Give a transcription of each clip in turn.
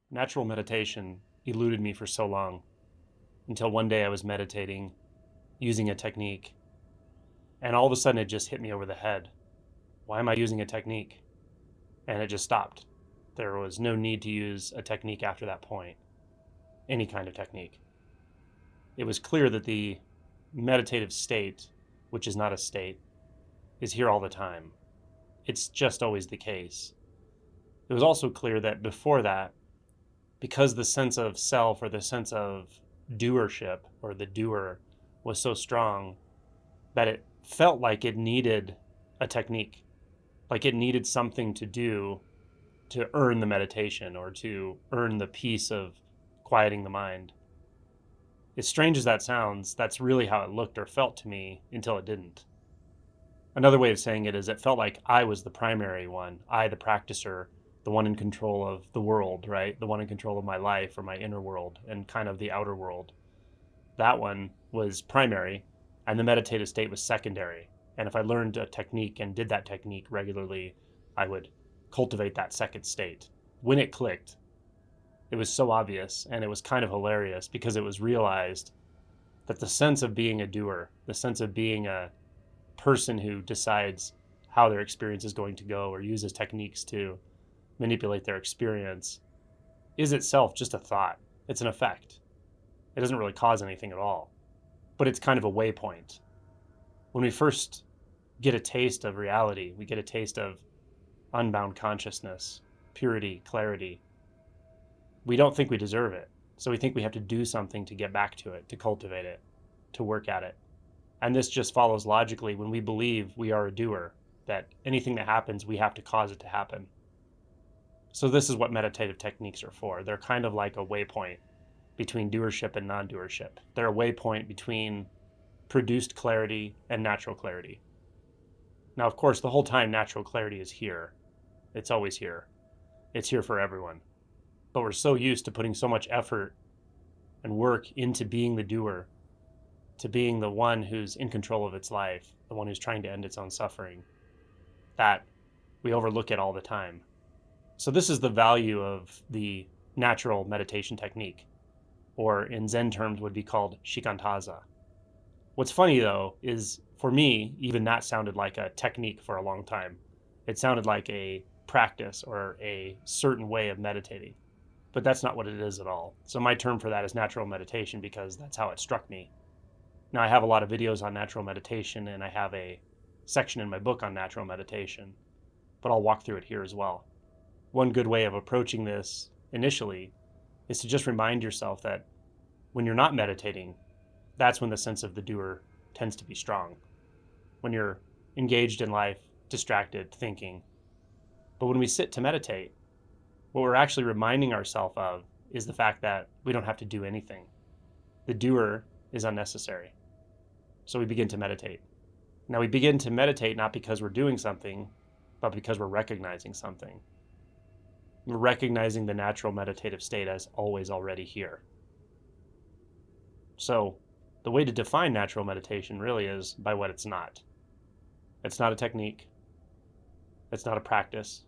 Natural meditation eluded me for so long until one day I was meditating using a technique, and all of a sudden it just hit me over the head. Why am I using a technique? And it just stopped. There was no need to use a technique after that point, any kind of technique. It was clear that the meditative state, which is not a state, is here all the time. It's just always the case. It was also clear that before that, because the sense of self or the sense of doership or the doer was so strong, that it felt like it needed a technique, like it needed something to do to earn the meditation or to earn the peace of quieting the mind. As strange as that sounds, that's really how it looked or felt to me until it didn't. Another way of saying it is it felt like I was the primary one, I, the practicer, the one in control of the world, right? The one in control of my life or my inner world and kind of the outer world. That one was primary, and the meditative state was secondary. And if I learned a technique and did that technique regularly, I would cultivate that second state. When it clicked, it was so obvious, and it was kind of hilarious because it was realized that the sense of being a doer, the sense of being a person who decides how their experience is going to go or uses techniques to manipulate their experience, is itself just a thought. It's an effect. It doesn't really cause anything at all, but it's kind of a waypoint. When we first get a taste of reality, we get a taste of unbound consciousness, purity, clarity. We don't think we deserve it. So we think we have to do something to get back to it, to cultivate it, to work at it. And this just follows logically when we believe we are a doer, that anything that happens, we have to cause it to happen. So this is what meditative techniques are for. They're kind of like a waypoint between doership and non-doership. They're a waypoint between produced clarity and natural clarity. Now, of course, the whole time natural clarity is here. It's always here. It's here for everyone. But we're so used to putting so much effort and work into being the doer, to being the one who's in control of its life, the one who's trying to end its own suffering, that we overlook it all the time. So this is the value of the natural meditation technique, or in Zen terms would be called shikantaza. What's funny though is, for me, even that sounded like a technique for a long time. It sounded like a practice or a certain way of meditating, but that's not what it is at all. So my term for that is natural meditation because that's how it struck me. Now I have a lot of videos on natural meditation and I have a section in my book on natural meditation, but I'll walk through it here as well. One good way of approaching this initially is to just remind yourself that when you're not meditating, that's when the sense of the doer tends to be strong. When you're engaged in life, distracted, thinking. But when we sit to meditate, what we're actually reminding ourselves of is the fact that we don't have to do anything. The doer is unnecessary. So we begin to meditate. Now we begin to meditate not because we're doing something, but because we're recognizing something. We're recognizing the natural meditative state as always already here. So the way to define natural meditation really is by what it's not. It's not a technique. It's not a practice.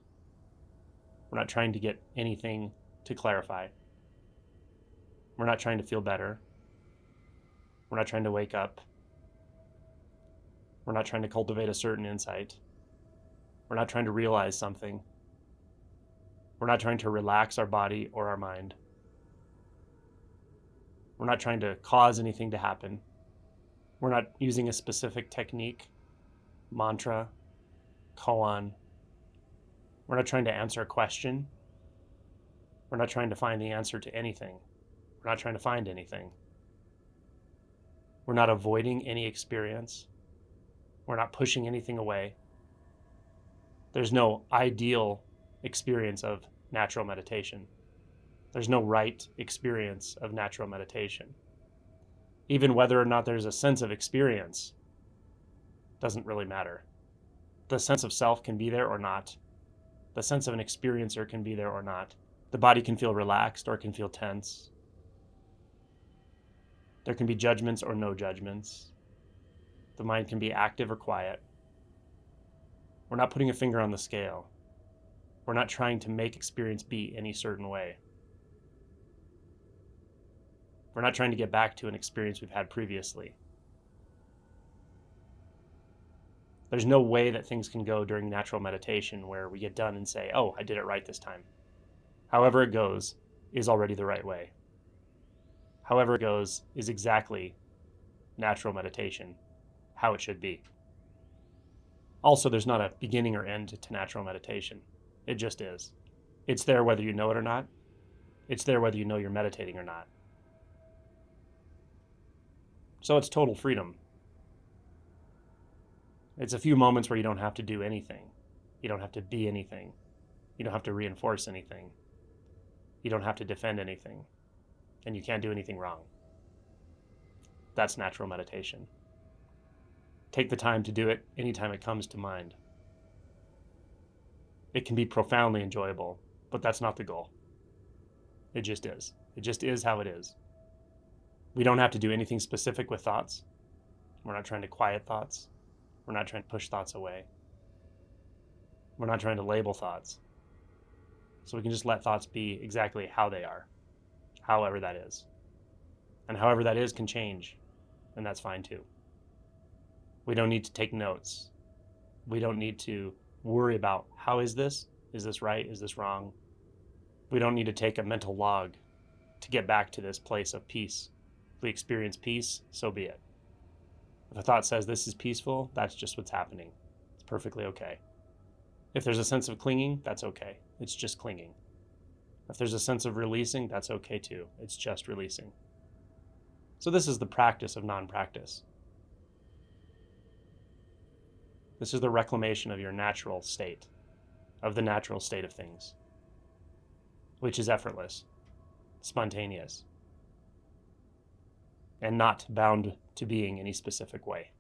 We're not trying to get anything to clarify. We're not trying to feel better. We're not trying to wake up. We're not trying to cultivate a certain insight. We're not trying to realize something. We're not trying to relax our body or our mind. We're not trying to cause anything to happen. We're not using a specific technique, mantra, koan. We're not trying to answer a question. We're not trying to find the answer to anything. We're not trying to find anything. We're not avoiding any experience. We're not pushing anything away. There's no ideal experience of natural meditation. There's no right experience of natural meditation. Even whether or not there's a sense of experience doesn't really matter. The sense of self can be there or not. The sense of an experiencer can be there or not. The body can feel relaxed or it can feel tense. There can be judgments or no judgments. The mind can be active or quiet. We're not putting a finger on the scale. We're not trying to make experience be any certain way. We're not trying to get back to an experience we've had previously. There's no way that things can go during natural meditation where we get done and say, oh, I did it right this time. However it goes is already the right way. However it goes is exactly natural meditation, how it should be. Also, there's not a beginning or end to natural meditation. It just is. It's there whether you know it or not. It's there whether you know you're meditating or not. So it's total freedom. It's a few moments where you don't have to do anything. You don't have to be anything. You don't have to reinforce anything. You don't have to defend anything. And you can't do anything wrong. That's natural meditation. Take the time to do it anytime it comes to mind. It can be profoundly enjoyable, but that's not the goal. It just is. It just is how it is. We don't have to do anything specific with thoughts. We're not trying to quiet thoughts. We're not trying to push thoughts away. We're not trying to label thoughts. So we can just let thoughts be exactly how they are, however that is. And however that is can change, and that's fine too. We don't need to take notes. We don't need to worry about how is this? Is this right? Is this wrong? We don't need to take a mental log to get back to this place of peace. If we experience peace, so be it. If a thought says this is peaceful, that's just what's happening. It's perfectly okay. If there's a sense of clinging, that's okay. It's just clinging. If there's a sense of releasing, that's okay too. It's just releasing. So this is the practice of non-practice. This is the reclamation of your natural state, of the natural state of things, which is effortless, spontaneous, and not bound to being any specific way.